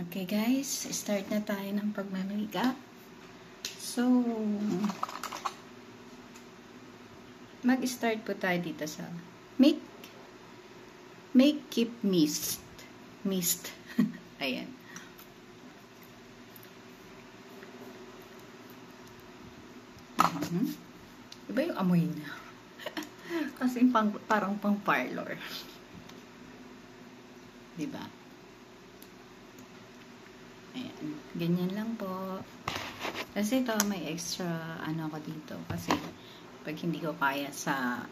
Okay guys, start na tayo ng pagmamakeup. So, mag-start po tayo dito sa Make Keep Mist. Ayan. Iba yung amoy niya. Kasi parang pang parlor. Diba? Ayan. Ganyan lang po. Kasi ito may extra ako dito. Kasi pag hindi ko kaya sa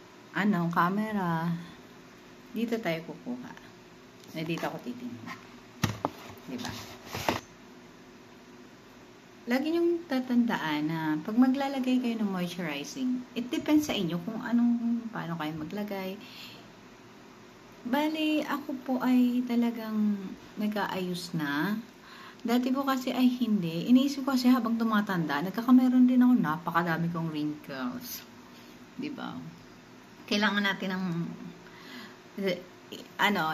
camera, dito tayo kukuha. Dito ako titingnan. Diba? Lagi niyong tatandaan na pag maglalagay kayo ng moisturizing, it depends sa inyo kung paano kayo maglagay. Bali, ako po ay talagang nag-aayos na. Dati po kasi ay hindi. Iniisip ko kasi habang tumatanda, nagkakameron din ako napakadami kong wrinkles. Diba? Kailangan natin ng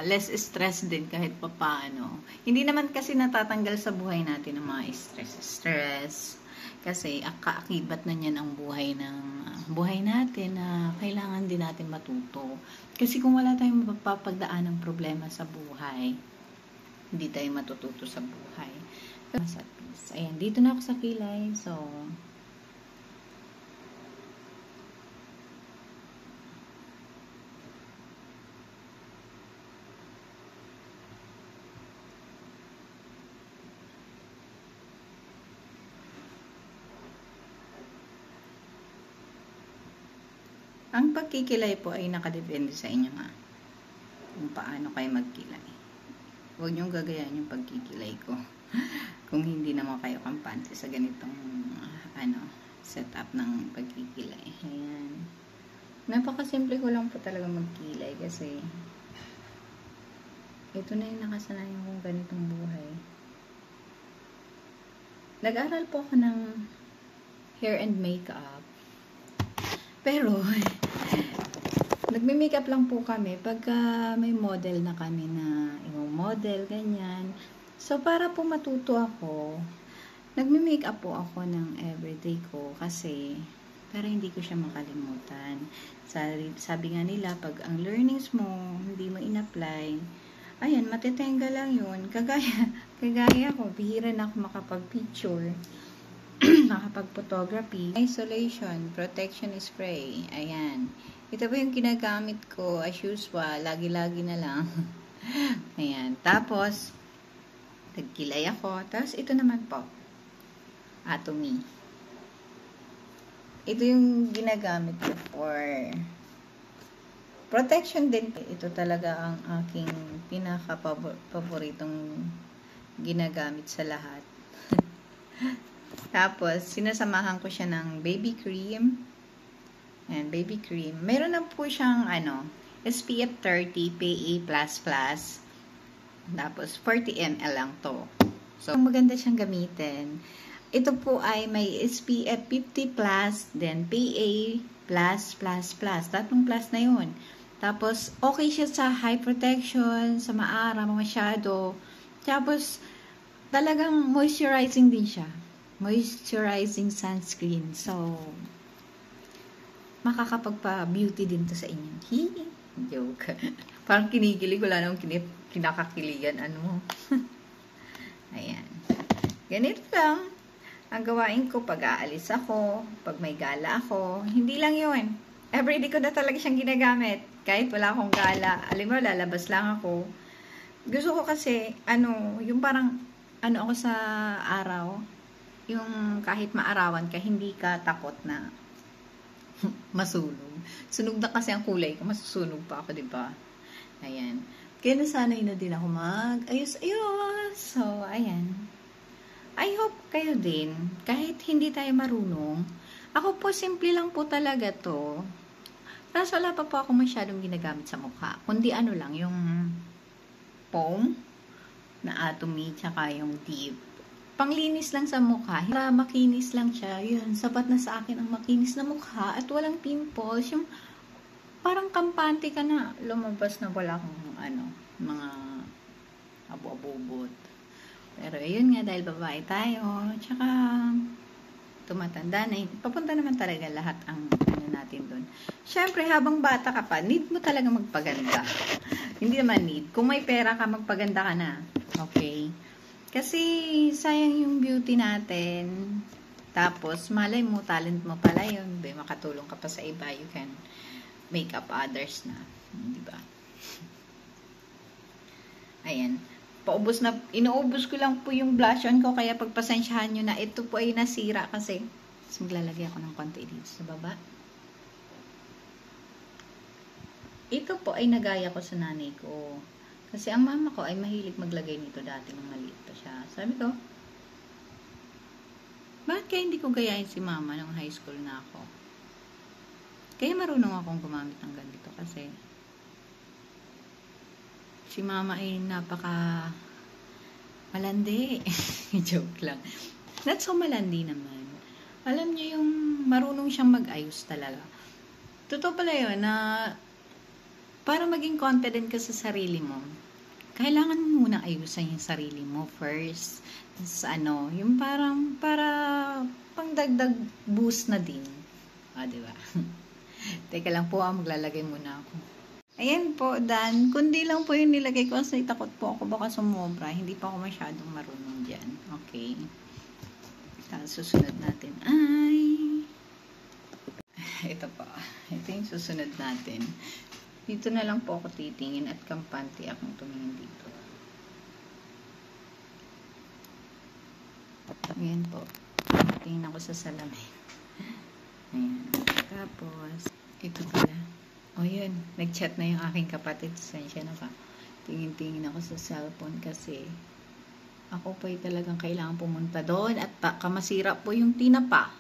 less stress din kahit papaano. Hindi naman kasi natatanggal sa buhay natin ang mga stress. Kasi kaakibat na niyan ang buhay natin na kailangan din natin matuto. Kasi kung wala tayong mapapagdaan ng problema sa buhay, hindi tayo matututo sa buhay. Ayan, dito na ako sa kilay. So, ang pagkikilay po ay nakadepende sa inyo kung paano kayo magkilay. Huwag niyong gagayahin yung pagkikilay ko. Kung hindi naman kayo kampante sa ganitong setup ng pagkikilay. Ayan. Napakasimple ko lang po talaga magkilay kasi ito na yung nakasanayan kong ganitong buhay. Nag-aral po ako ng hair and makeup. Pero, nagme-makeup lang po kami pagka may model na kami na yung model, ganyan. So, para po matuto ako, nagme-makeup po ako ng everyday ko kasi para hindi ko siya makalimutan. Sabi nga nila, pag ang learnings mo, hindi mo in-apply, ayan, matitenga lang yun. Kagaya ko, bihira na ako makapag-picture. Makapag-photography. Isolation, protection spray. Ayan. Ito po yung ginagamit ko as usual. Lagi-lagi na lang. Ayan. Tapos, nagkilay ako. Tapos, ito naman po. Atomy. Ito yung ginagamit ko for protection din. Ito talaga ang aking pinaka-paboritong ginagamit sa lahat. Tapos, sinasamahan ko siya ng baby cream. Ayan, baby cream. Meron na po siyang, SPF 30 PA++. Tapos, 40 ml lang to. So, maganda siyang gamitin. Ito po ay may SPF 50+, then PA+++. Tatlong plus na yun. Tapos, okay siya sa high protection, sa maaraw, masyado. Tapos, talagang moisturizing din siya. Moisturizing sunscreen. So, makakapagpa-beauty din to sa inyo. Joke. Parang kinikilig. Wala namang kinakakiligan. Ayan. Ganito lang. Ang gawain ko pag aalis ako, pag may gala ako. Hindi lang yun. Everyday ko na talaga siyang ginagamit. Kahit wala akong gala. Alam mo, lalabas lang ako. Gusto ko kasi, yung parang, ako sa araw, yung kahit maarawan ka, hindi ka takot na masunog. Sunog na kasi ang kulay ko, masusunog pa ako, diba? Ayan. Kaya nasanay na din ako mag-ayos-ayos. So, ayan. I hope kayo din, kahit hindi tayo marunong. Ako po, simple lang po talaga to. Tapos wala pa po ako masyadong ginagamit sa mukha. Kundi lang, yung foam na Atomy, tsaka yung deep. Panglinis lang sa mukha. Para makinis lang siya. Yun, sapat na sa akin ang makinis na mukha at walang pimples. Yung parang kampante ka na. Lumabas na wala kang mga abo-abobot. Pero ayun nga, dahil babae tayo, tsaka tumatanda na, papunta naman talaga lahat ang ano natin doon. Syempre, habang bata ka pa, need mo talaga magpaganda. Hindi naman need. Kung may pera ka, magpaganda ka na. Okay? Kasi, sayang yung beauty natin. Tapos, malay mo, talent mo pala yun. Makatulong ka pa sa iba. You can make up others na. Diba? Ayan. Inuubos ko lang po yung blush on ko. Kaya pagpasensyahan nyo na ito po ay nasira kasi. Tapos maglalagay ako ng konti dito sa baba. Ito po ay nagaya ko sa nanay ko. Kasi ang mama ko ay mahilig maglagay nito dati nung maliit pa siya. Sabi ko, bakit kaya hindi ko gayahin si mama nung high school na ako? Kaya marunong akong gumamit ng ganito kasi si mama ay napaka malandi. Joke lang. Not so malandi naman. Alam niyo yung marunong siyang mag-ayos talaga. Totoo pala yun na para maging confident ka sa sarili mo, kailangan mo muna ayusan yung sarili mo first. Sa yung parang para pangdagdag boost na din. Diba? Teka lang po, maglalagay muna ako. Ayan po, Dan. Kundi lang po yung nilagay ko kasi takot po ako baka sumobra. Hindi pa ako masyadong marunong dyan. Okay. Tapos susunod natin ay ito pa. Ito yung susunod natin. Dito na lang po ako titingin at kampante akong tumingin dito. Ayan po. Tingin ako sa salamin. Ayan. Tapos, ito pala. O yun, nag-chat na yung aking kapatid. Sensya na pa. Tingin-tingin ako sa cellphone kasi ako po ay talagang kailangan pumunta doon at baka masira po yung tinapa.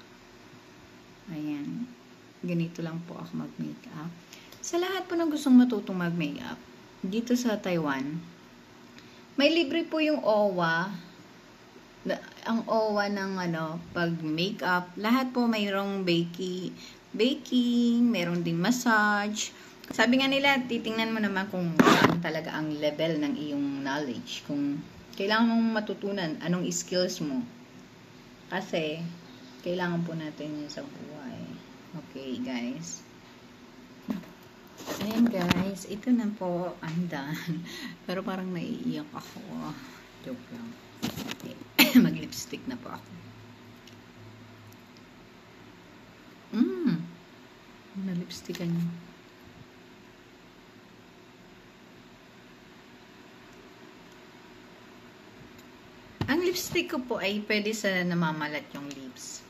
Ayan. Ganito lang po ako mag-makeup. Sa lahat po ng gustong matutong mag-makeup, dito sa Taiwan, may libre po yung OWA. Ang OWA ng pag-makeup. Lahat po mayroong baking, mayroong din massage. Sabi nga nila, titingnan mo naman kung saan talaga ang level ng iyong knowledge. Kung kailangan mong matutunan, anong skills mo. Kasi, kailangan po natin yun sa buhay. Okay, guys. Ayan, guys. Ito na po. I'm done. Pero parang naiiyak ako. Joke lang. Okay. Mag-lipstick na po ako. Na-lipstickan niyo. Ang lipstick ko po ay pwede sa namamalat yung lips.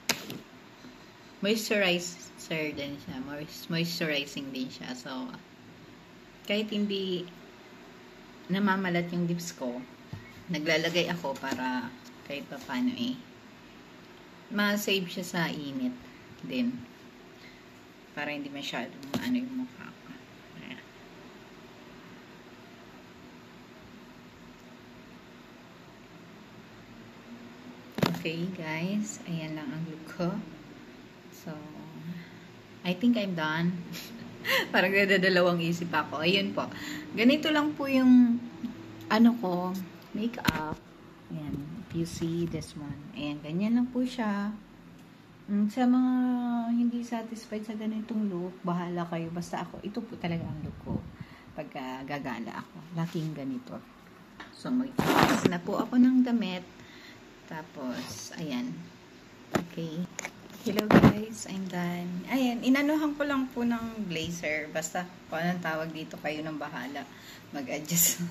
Moisturizer din siya. Moisturizing din siya. So, kahit hindi namamalat yung lips ko, naglalagay ako para kahit pa paano ma-save siya sa init din. Para hindi masyadong yung mukha ko. Ayan. Okay, guys. Ayan lang ang look ko. So, I think I'm done. Parang nadadalawang isip ako. Ayun po. Ganito lang po yung makeup. Ayan. If you see this one. Ayan. Ganyan lang po siya. Sa mga hindi satisfied sa ganitong look, bahala kayo. Basta ako, ito po talaga ang look ko. Pagka gagala ako. Laking ganito. So, mag-choose na po ako ng damit. Tapos, ayan. Okay. Hello guys, I'm done. Ayan, inanuhan ko lang po ng blazer. Basta, kung anong tawag dito, kayo nang bahala mag-adjust.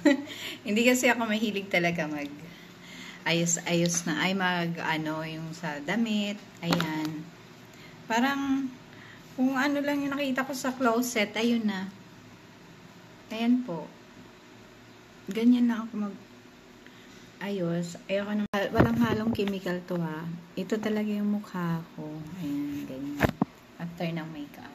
Hindi kasi ako mahilig talaga ayos-ayos na. Yung sa damit. Ayan. Parang, kung ano lang yung nakita ko sa closet, ayun na. Ayan po. Ganyan na ako ayos. Ayoko nang walang halong chemical to ha. Ito talaga yung mukha ko. Ayan, ganyan. After ng makeup.